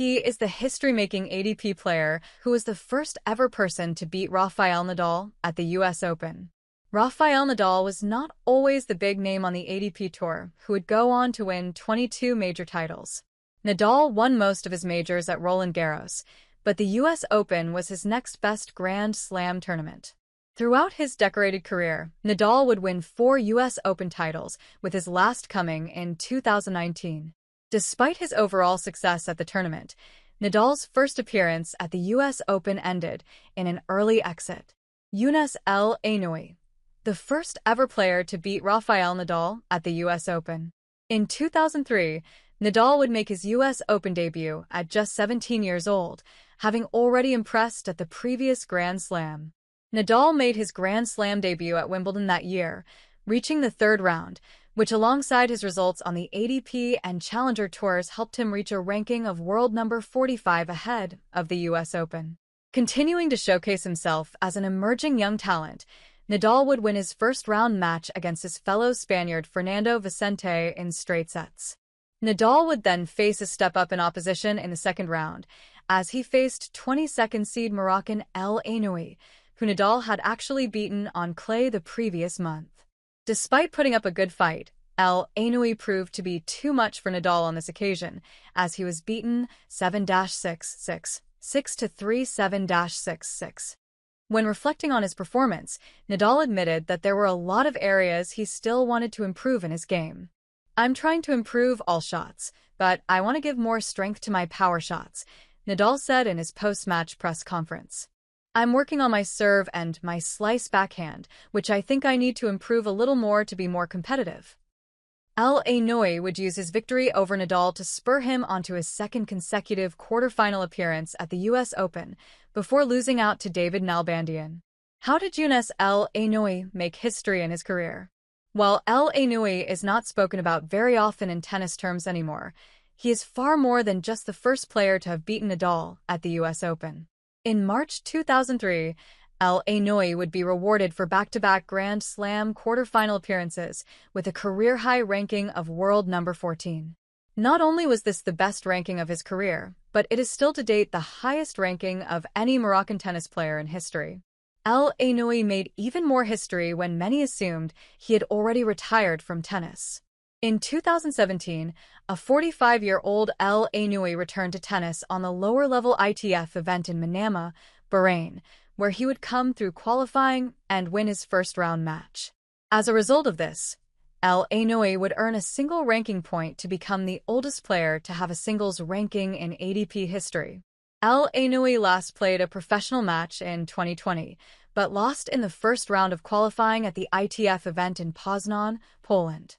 He is the history-making ATP player who was the first ever person to beat Rafael Nadal at the US Open. Rafael Nadal was not always the big name on the ATP Tour, who would go on to win 22 major titles. Nadal won most of his majors at Roland Garros, but the US Open was his next best Grand Slam tournament. Throughout his decorated career, Nadal would win 4 US Open titles, with his last coming in 2019. Despite his overall success at the tournament, Nadal's first appearance at the US Open ended in an early exit. US Ope, the first ever player to beat Rafael Nadal at the US Open. In 2003, Nadal would make his US Open debut at just 17 years old, having already impressed at the previous Grand Slam. Nadal made his Grand Slam debut at Wimbledon that year, reaching the third round, which alongside his results on the ATP and Challenger Tours helped him reach a ranking of world number 45 ahead of the US Open. Continuing to showcase himself as an emerging young talent, Nadal would win his first-round match against his fellow Spaniard Fernando Vicente in straight sets. Nadal would then face a step-up in opposition in the second round, as he faced 22nd seed Moroccan El Ainoui, who Nadal had actually beaten on clay the previous month. Despite putting up a good fight, El Ainoui proved to be too much for Nadal on this occasion, as he was beaten 7-6-6, 6-3, 7-6-6. When reflecting on his performance, Nadal admitted that there were a lot of areas he still wanted to improve in his game. "I'm trying to improve all shots, but I want to give more strength to my power shots," Nadal said in his post-match press conference. "I'm working on my serve and my slice backhand, which I think I need to improve a little more to be more competitive." El Ainoui would use his victory over Nadal to spur him onto his second consecutive quarterfinal appearance at the US Open, before losing out to David Nalbandian. How did US El Ainoui make history in his career? While El Ainoui is not spoken about very often in tennis terms anymore, he is far more than just the first player to have beaten Nadal at the US Open. In March 2003, El Ainoui would be rewarded for back-to-back Grand Slam quarterfinal appearances with a career-high ranking of world number 14. Not only was this the best ranking of his career, but it is still to date the highest ranking of any Moroccan tennis player in history. El Ainoui made even more history when many assumed he had already retired from tennis. In 2017, a 45-year-old El Ainoui returned to tennis on the lower-level ITF event in Manama, Bahrain, where he would come through qualifying and win his first-round match. As a result of this, El Ainoui would earn a single ranking point to become the oldest player to have a singles ranking in ATP history. El Ainoui last played a professional match in 2020, but lost in the first round of qualifying at the ITF event in Poznan, Poland.